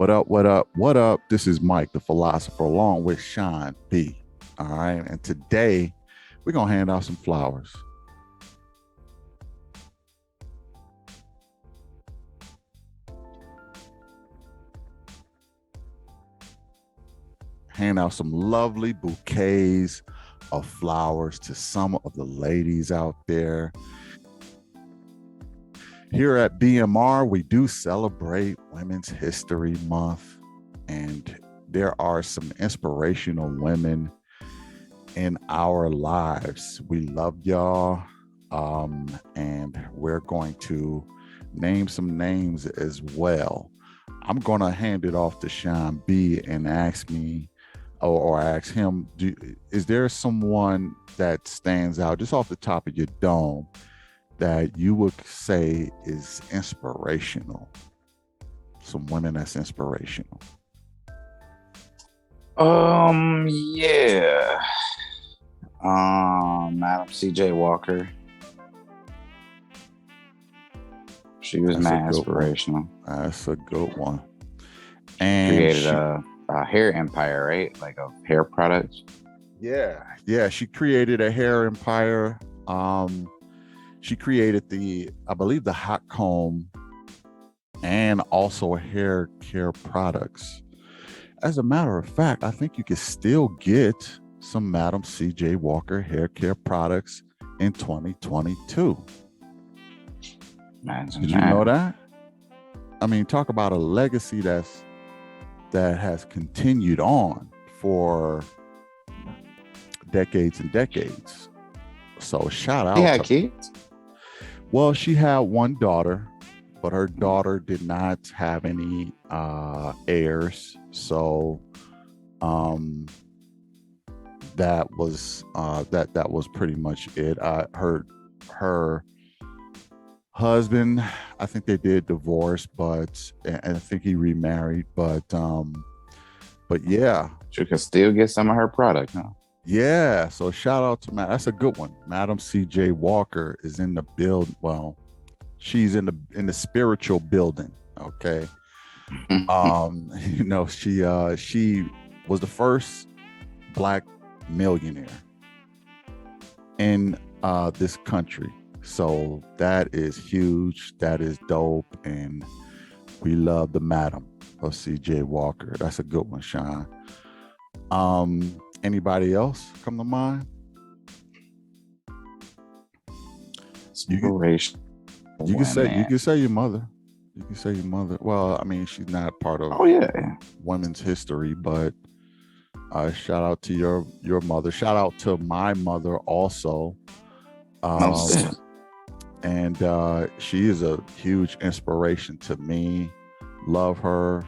What up? What up? What up? This is Mike, the philosopher, along with Sean B. All right. And today we're going to hand out some flowers. Hand out some lovely bouquets of flowers to some of the ladies out there. Here at BMR, we do celebrate Women's History Month, and there are some inspirational women in our lives. We love y'all, and we're going to name some names as well. I'm going to hand it off to Sean B and ask me, or ask him, is there someone that stands out just off the top of your dome that you would say is inspirational? Some women that's inspirational. Yeah. Madam C.J. Walker. She was mad inspirational. That's a good one. And created a hair empire, right? Like of hair products. Yeah. She created a hair empire. She created I believe the hot comb and also hair care products. As a matter of fact, I think you can still get some Madam C.J. Walker hair care products in 2022. Imagine Did you know that? I mean, talk about a legacy that has continued on for decades and decades. So shout out. She had kids? Well, she had one daughter, but her daughter did not have any heirs. So that was pretty much it. Her husband, I think they did divorce, and I think he remarried, but yeah. She could still get some of her product, huh? Yeah, so shout out to Matt. That's a good one. Madam C.J. Walker is in the build. Well, she's in the spiritual building. Okay. She was the first Black millionaire in this country. So that is huge. That is dope, and we love the Madam of C.J. Walker. That's a good one, Sean. Anybody else come to mind? You can say your mother. You can say your mother. Well, I mean, she's not part of women's history, but shout out to your mother. Shout out to my mother also. And she is a huge inspiration to me. Love her.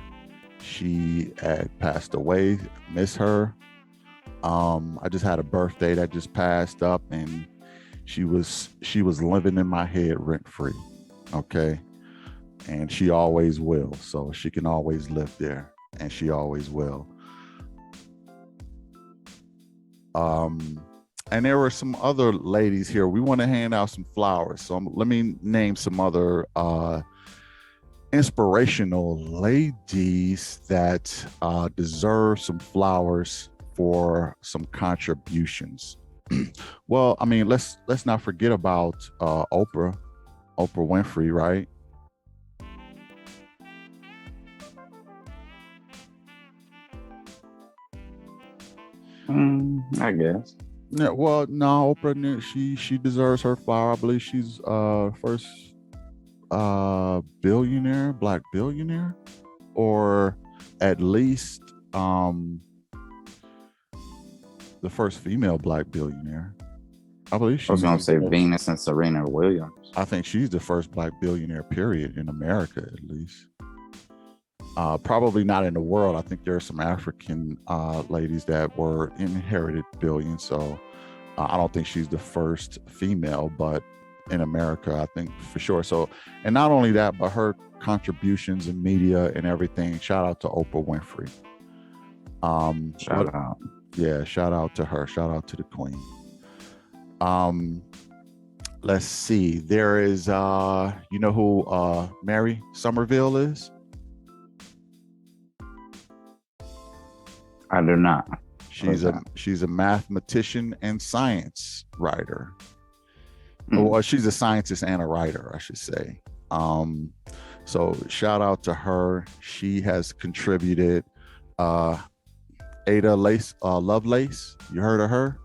She had passed away. Miss her. I just had a birthday that just passed up, and she was living in my head rent free. Okay. And she always will. So she can always live there, and she always will. And there were some other ladies here. We want to hand out some flowers. So let me name some other inspirational ladies that deserve some flowers for some contributions. Well, I mean, let's not forget about Oprah Winfrey, right? I guess. Yeah, well, no, Oprah, she deserves her flower. I believe she's first billionaire, Black billionaire, or at least the first female Black billionaire. I believe I was going to say Venus and Serena Williams. I think she's the first Black billionaire, period, in America, at least. Probably not in the world. I think there are some African ladies that were inherited billions. So I don't think she's the first female, but in America, I think for sure. So, and not only that, but her contributions in media and everything. Shout out to Oprah Winfrey. Shout out. Yeah, shout out to her. Shout out to the queen. Let's see. There is, you know who Mary Summerville is? I do not. She's a mathematician and science writer. Mm. Well, she's a scientist and a writer, I should say. So shout out to her. She has contributed. Ada Lovelace, you heard of her?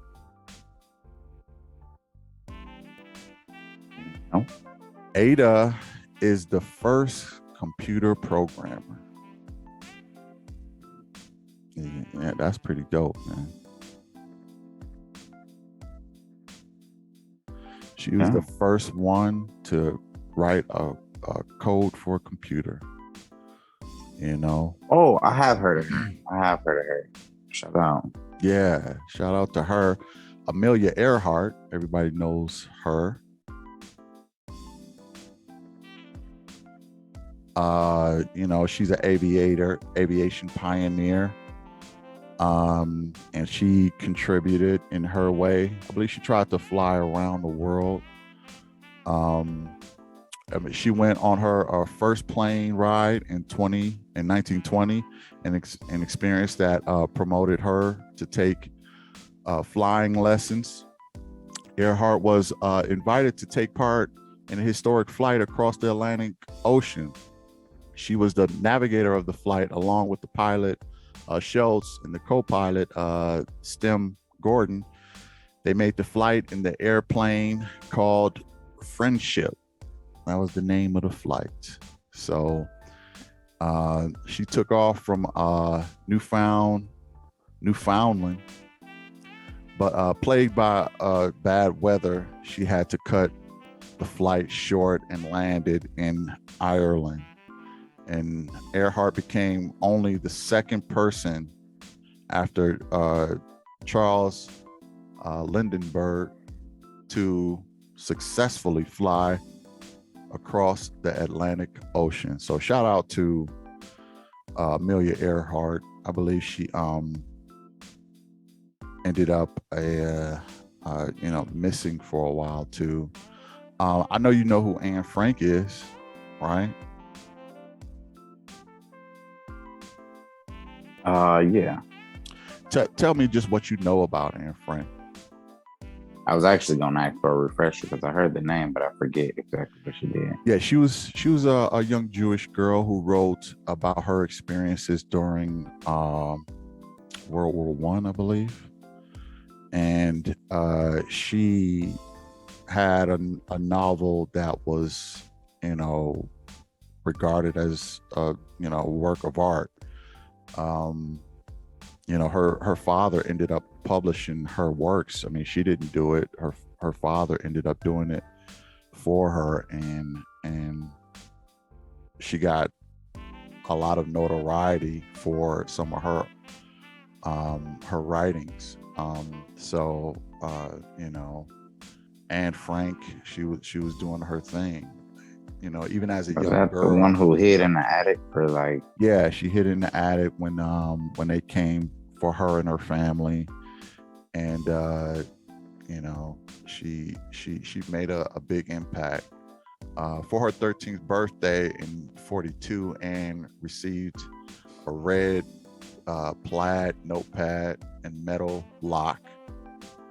No. Ada is the first computer programmer. Yeah, that's pretty dope, man. She was the first one to write a code for a computer. You know? Oh, I have heard of her. Shout out. Yeah, shout out to her. Amelia Earhart, everybody knows her. You know, she's an aviation pioneer. And she contributed in her way. I believe she tried to fly around the world. I mean, she went on her first plane ride in 1920 and experience that promoted her to take flying lessons. Earhart was invited to take part in a historic flight across the Atlantic Ocean. She was the navigator of the flight along with the pilot Schultz and the co-pilot Stem Gordon. They made the flight in the airplane called Friendship. That was the name of the flight. So she took off from Newfoundland, but plagued by bad weather, she had to cut the flight short and landed in Ireland. And Earhart became only the second person after Charles Lindbergh to successfully fly across the Atlantic Ocean. So shout out to Amelia Earhart. I believe she ended up missing for a while too. I know you know who Anne Frank is, right? Yeah. Tell me just what you know about Anne Frank. I was actually gonna ask for a refresher because I heard the name, but I forget exactly what she did. Yeah, she was a young Jewish girl who wrote about her experiences during World War I believe, and she had a novel that was, regarded as a work of art. Her father ended up publishing her works. I mean, she didn't do it. Her father ended up doing it for her, and she got a lot of notoriety for some of her writings. Anne Frank, she was doing her thing. Even as a young that girl. The one who hid in the attic for like? Yeah, she hid in the attic when they came for her and her family, and she made a big impact. For her 13th birthday in 1942, Anne received a red plaid notepad and metal lock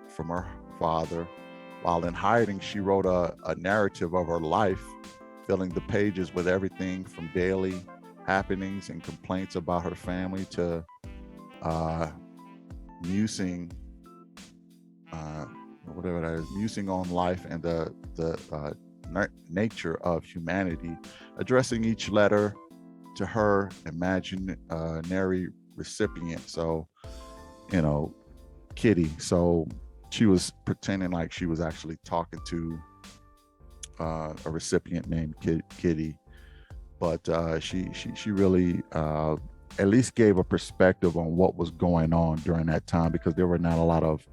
from her father. While in hiding, she wrote a narrative of her life, filling the pages with everything from daily happenings and complaints about her family to musing, whatever that is, musing on life and the nature of humanity, addressing each letter to her imaginary recipient. So, Kitty. So she was pretending like she was actually talking to a recipient named Kitty, but she really at least gave a perspective on what was going on during that time, because there were not a lot of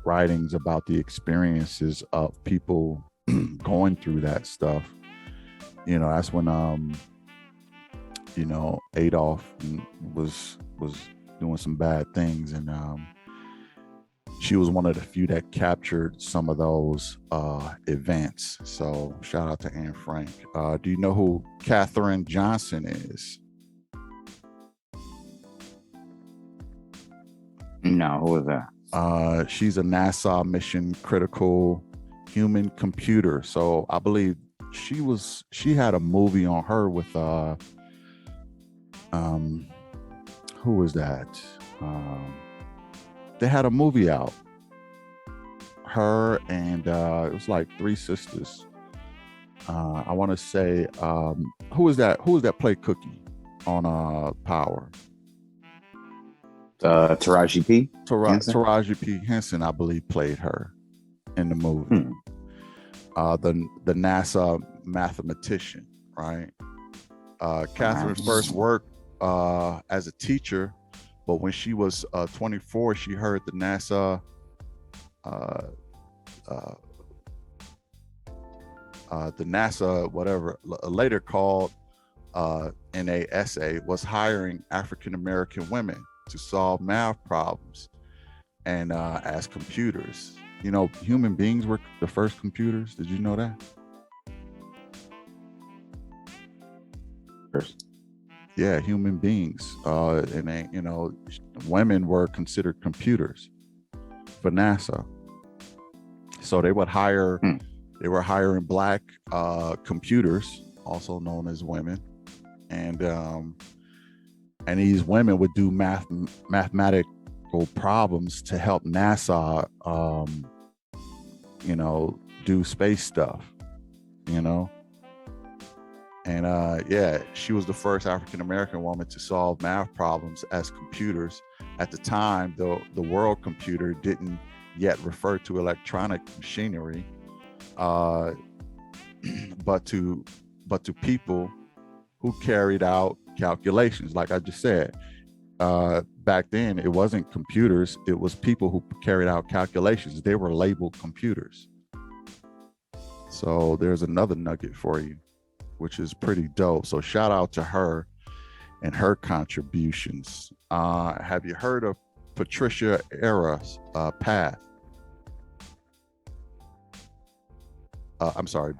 writings about the experiences of people going through that stuff. That's when Adolf was doing some bad things, and she was one of the few that captured some of those events. So shout out to Anne Frank. Do you know who Katherine Johnson is? No, who was that? She's a NASA mission critical human computer. So I believe she had a movie on her with who was that? They had a movie out. Her and it was like three sisters. I want to say who was that? Who was that play Cookie on Power? Taraji P. Taraji P. Henson, I believe, played her in the movie. The NASA mathematician, right? Catherine first worked as a teacher, but when she was 24, she heard the NASA whatever later called NASA was hiring African American women to solve math problems and as computers. You know, human beings were the first computers. Did you know that? First. Yeah, human beings. And they, you know, women were considered computers for NASA. So they would hire, they were hiring Black computers, also known as women. And these women would do mathematical problems to help NASA, you know, do space stuff, you know. And yeah, she was the first African American woman to solve math problems as computers. At the time, the world computer didn't yet refer to electronic machinery, but to people who carried out calculations. Like I just said, back then it wasn't computers; it was people who carried out calculations. They were labeled computers. So there's another nugget for you, which is pretty dope. So shout out to her and her contributions. Have you heard of Patricia Era's path?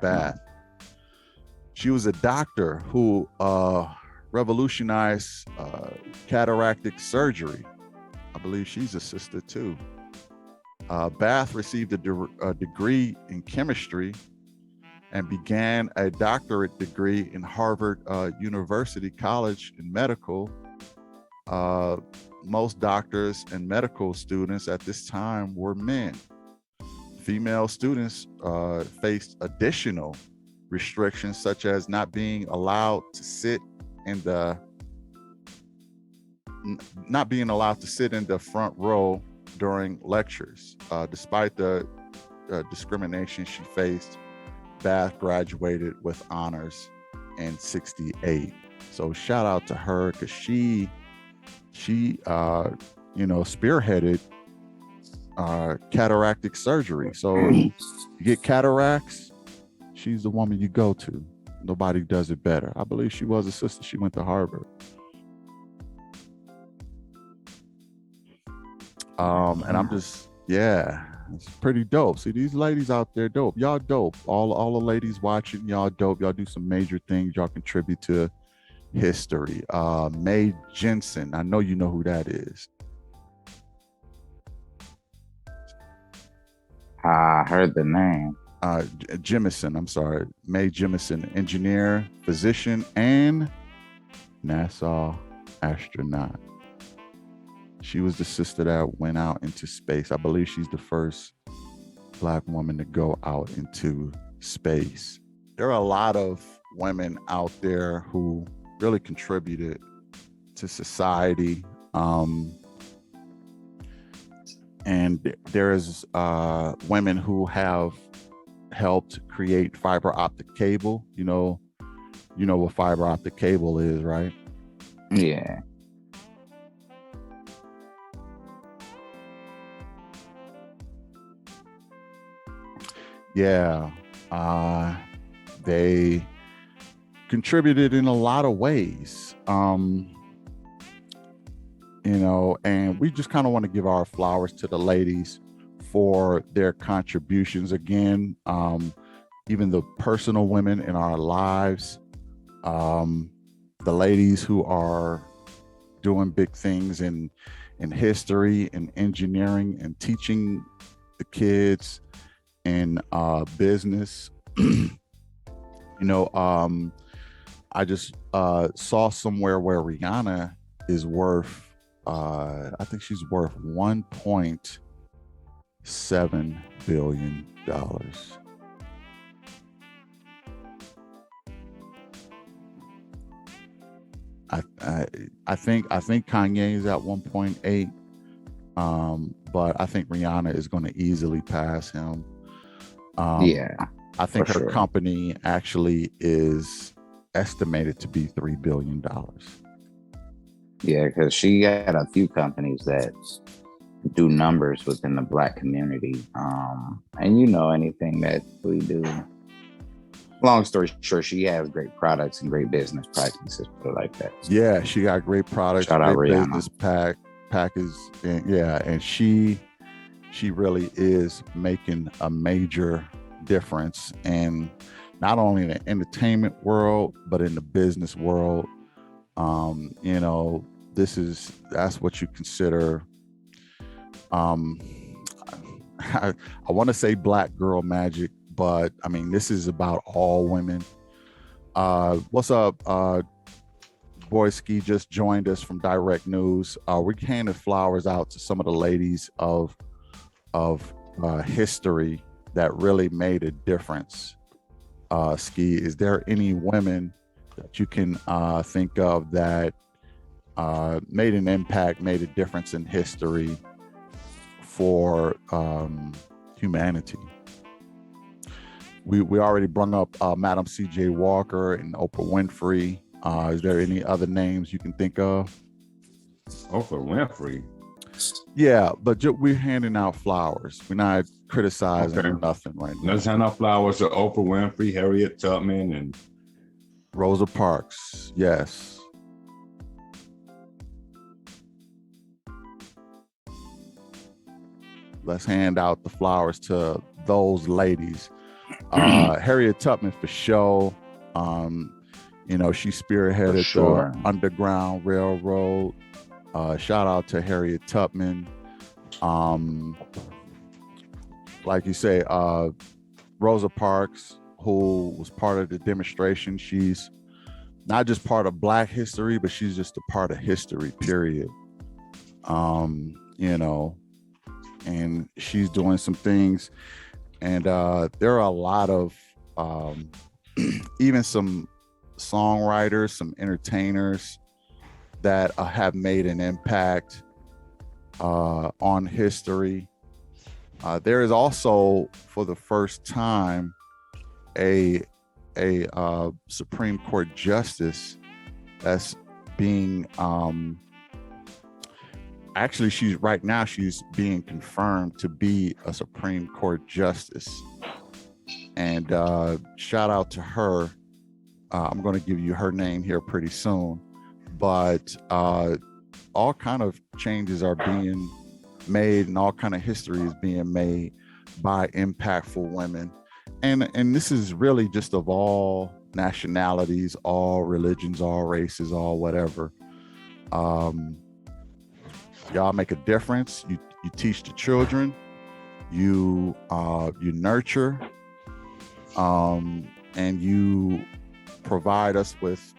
Bath. She was a doctor who revolutionized cataractic surgery. I believe she's a sister too. Bath received a degree in chemistry and began a doctorate degree in Harvard University College in medical. Most doctors and medical students at this time were men. Female students faced additional restrictions, such as not being allowed to sit in the front row during lectures. Despite the discrimination she faced, Bath graduated with honors in '68. So shout out to her, because she you know, spearheaded cataractic surgery. So you get cataracts, she's the woman you go to. Nobody does it better. I believe she was a sister. She went to Harvard. And I'm just, yeah, it's pretty dope. See, these ladies out there, dope. Y'all dope. All the ladies watching, y'all dope. Y'all do some major things. Y'all contribute to history. Mae Jensen, I know you know who that is. I heard the name. Jemison, I'm sorry. Mae Jemison, engineer, physician, and NASA astronaut. She was the sister that went out into space. I believe she's the first Black woman to go out into space. There are a lot of women out there who really contributed to society. And there's women who have helped create fiber optic cable. You know what fiber optic cable is, right? Yeah. Yeah. They contributed in a lot of ways. You know, and we just kind of want to give our flowers to the ladies for their contributions. Again, even the personal women in our lives, the ladies who are doing big things in history and engineering and teaching the kids in business. I just saw somewhere where Rihanna is worth, I think she's worth $1.7 billion. I think Kanye is at 1.8, but I think Rihanna is going to easily pass him. Yeah, I think for her sure. company actually is estimated to be $3 billion. Yeah, because she had a few companies that do numbers within the Black community. And anything that we do. Long story short, she has great products and great business practices, put it like that. Yeah, she got great products, Shout out great Rihanna. business package, and she really is making a major difference, and not only in the entertainment world but in the business world. That's what you consider. I want to say black girl magic, but I mean this is about all women. What's up? Boyski just joined us from Direct News. We're handing flowers out to some of the ladies of history that really made a difference. Ski, is there any women that you can think of that made an impact, made a difference in history for humanity? We already brought up Madam C.J. Walker and Oprah Winfrey. Is there any other names you can think of? Oprah Winfrey. Yeah, but we're handing out flowers. We're not criticizing nothing right now. Let's hand out flowers to Oprah Winfrey, Harriet Tubman, and Rosa Parks. Yes. Let's hand out the flowers to those ladies. Harriet Tubman for sure. She spearheaded sure. the Underground Railroad. Shout out to Harriet Tubman. Like you say, Rosa Parks, who was part of the demonstration. She's not just part of Black history, but she's just a part of history, period. And she's doing some things. And there are a lot of even some songwriters, some entertainers that have made an impact on history. There is also, for the first time, a Supreme Court justice that's being actually she's being confirmed to be a Supreme Court justice, and shout out to her. I'm going to give you her name here pretty soon, but all kind of changes are being made and all kind of history is being made by impactful women, and this is really just of all nationalities, all religions, all races, all whatever. Y'all make a difference. You teach the children, you nurture, and you provide us with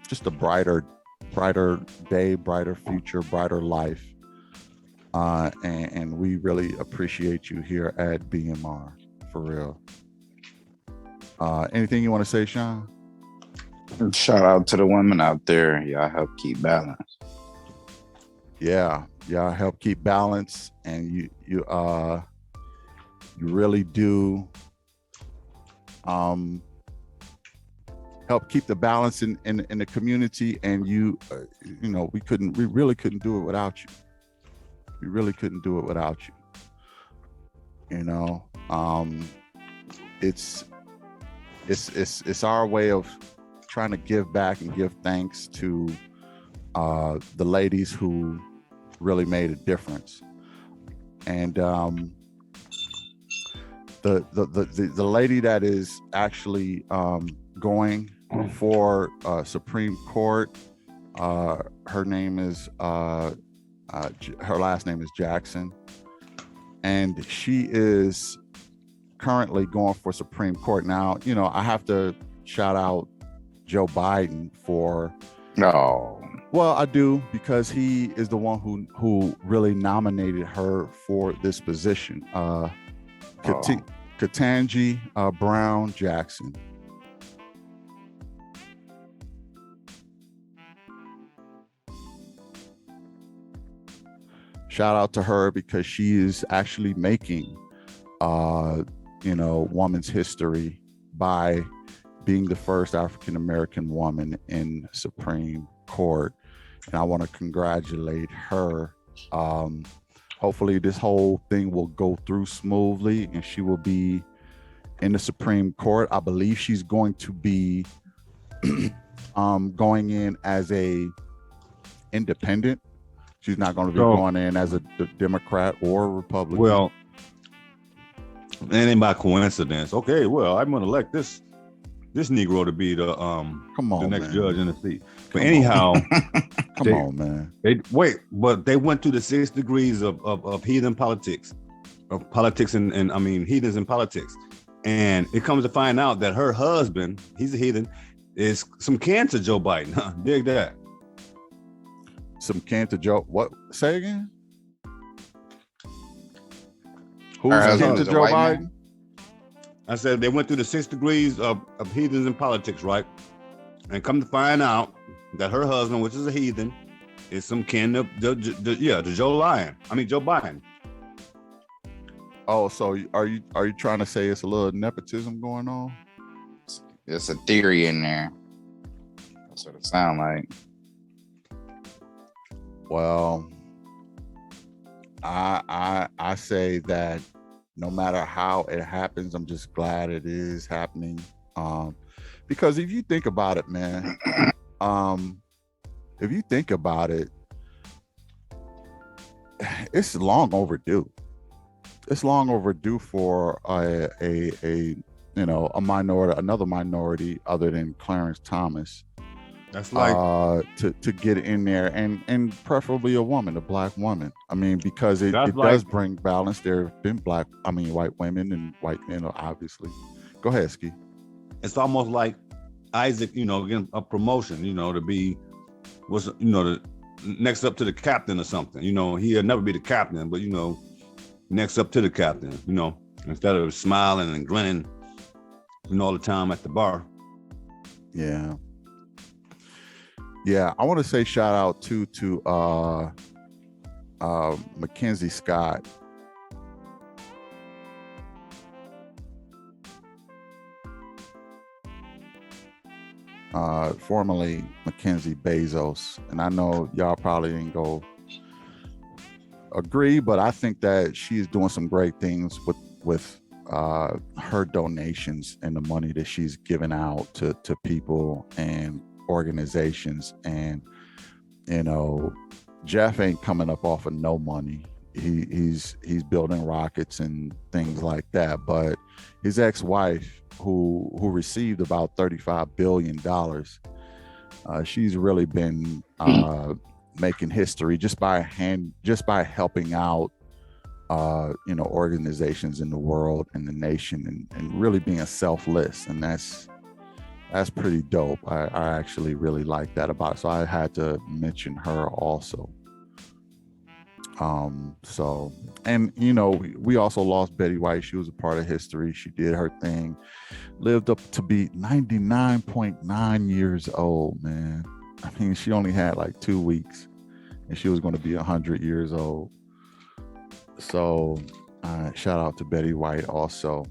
just a brighter day, brighter future, brighter life. And we really appreciate you here at BMR, for real. Anything you want to say, Sean? Shout out to the women out there. Y'all help keep balance. Yeah, help keep balance, and you really do help keep the balance in the community. And we really couldn't do it without you. We really couldn't do it without you. It's our way of trying to give back and give thanks to the ladies who really made a difference. And the lady that is actually going for Supreme Court, Her name is her last name is Jackson, and she is currently going for Supreme Court. Now, I have to shout out Joe Biden for. No. Well, I do, because he is the one who really nominated her for this position. Ketanji Brown Jackson. Shout out to her, because she is actually making, woman's history by being the first African American woman in Supreme Court. And I want to congratulate her. Hopefully this whole thing will go through smoothly and she will be in the Supreme Court. I believe she's going to be going in as a independent. She's not going to be going in as a Democrat or a Republican. Well, and ain't by coincidence. Okay, well, I'm going to elect this Negro to be the next judge in the seat. But anyhow, come on, man. But they went through the 6 degrees of heathen politics, and I mean heathens in politics, and it comes to find out that her husband, he's a heathen, is some kin to Joe Biden. Huh? Dig that. Some kin to Joe. What? Say again. Who's kin to Joe Biden? Man? I said they went through the 6 degrees of heathens in politics, right? And come to find out that her husband, which is a heathen, is some kin to Joe Biden. Oh, so are you trying to say it's a little nepotism going on? There's a theory in there. That's what it sounds like. Well, I say that no matter how it happens, I'm just glad it is happening. Because if you think about it, man, it's long overdue. It's long overdue for another minority other than Clarence Thomas. That's like to get in there, and preferably a woman, a black woman. I mean, because it does bring balance. There have been white women and white men, obviously. Go ahead, Ski. It's almost like Isaac, getting a promotion, to be the next up to the captain or something. He'll never be the captain, but next up to the captain. Instead of smiling and grinning, all the time at the bar. Yeah. Yeah, I want to say shout out to Mackenzie Scott. Formerly Mackenzie Bezos, and I know y'all probably ain't go agree, but I think that she is doing some great things with her donations and the money that she's giving out to people and organizations. And Jeff ain't coming up off of no money. He's building rockets and things like that, but his ex-wife, who received about $35 billion, she's really been making history just by helping out organizations in the world and the nation, and really being selfless. And that's pretty dope. I actually really like that about it. So I had to mention her also. We also lost Betty White. She was a part of history. She did her thing, lived up to be 99.9 years old, man. I mean, she only had like 2 weeks and she was going to be 100 years old. So shout out to Betty White also.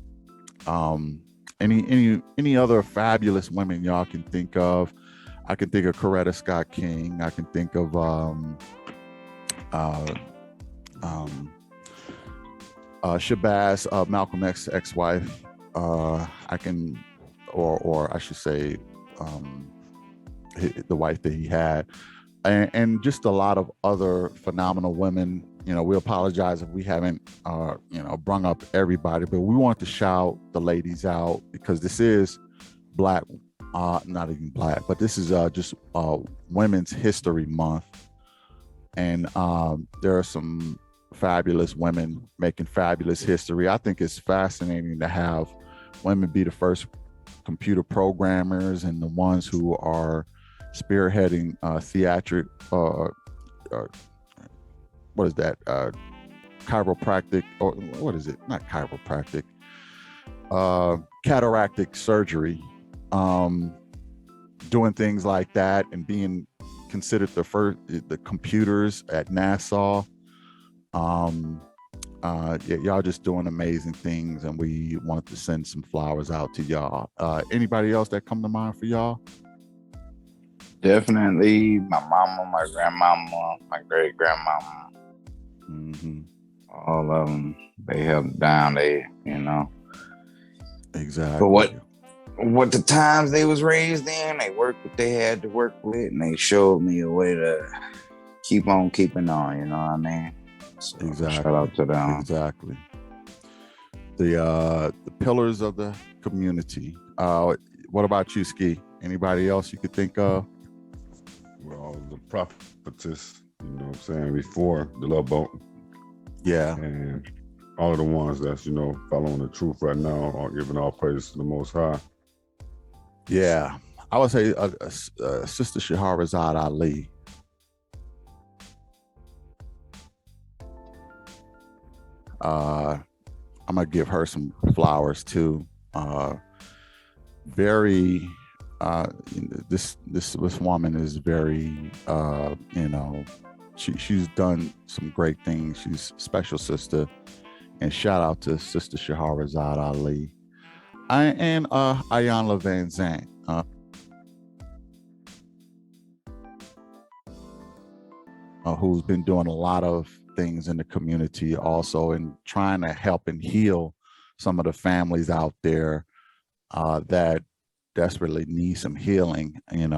Any other fabulous women y'all can think of? I can think of Coretta Scott King. I can think of Shabazz, Malcolm X's ex-wife. I should say, the wife that he had, and just a lot of other phenomenal women. We apologize if we haven't, brung up everybody, but we want to shout the ladies out because this is Black not even Black, but this is just Women's History Month. And there are some fabulous women making fabulous history. I think it's fascinating to have women be the first computer programmers and the ones who are spearheading theatric, what is that? Chiropractic, or what is it? Not chiropractic, cataractic surgery, doing things like that and being considered the computers at NASA. Y'all just doing amazing things, and we wanted to send some flowers out to y'all. Anybody else that come to mind for y'all? Definitely my mama, my grandmama, my great grandmama. Mm-hmm. All of them, they held down. They, Exactly. But what the times they was raised in, they worked what they had to work with, and they showed me a way to keep on keeping on. You know what I mean? So Exactly. Shout out to them. Exactly. The pillars of the community. What about you, Ski? Anybody else you could think of? Well, the prophetess, you know what I'm saying, before the Love Boat. Yeah. And all of the ones that's, following the truth right now are giving all praise to the Most High. Yeah. I would say Sister Shahrazad Ali. I'm gonna give her some flowers too. This woman is very, she's done some great things. She's a special sister, and shout out to Sister Shahrazad Ali and Ayanla Van Zandt. Who's been doing a lot of things in the community also, and trying to help and heal some of the families out there that desperately need some healing. It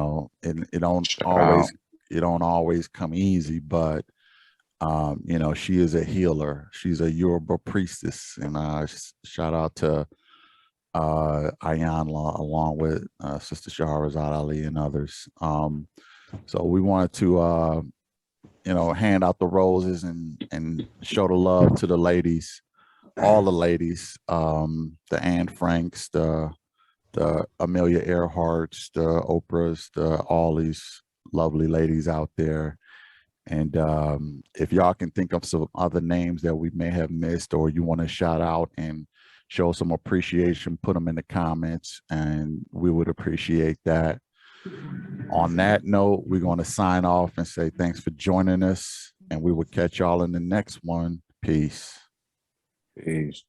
don't always come easy, but she is a healer. She's a Yoruba priestess, and shout out to Ayanla along with Sister Shahrazad Ali and others. So we wanted to hand out the roses and show the love to the ladies, all the ladies, the Anne Franks, the Amelia Earharts, the Oprahs, all these lovely ladies out there. And if y'all can think of some other names that we may have missed, or you want to shout out and show some appreciation, put them in the comments, and we would appreciate that. On that note, we're going to sign off and say thanks for joining us, and we will catch y'all in the next one. Peace. Peace.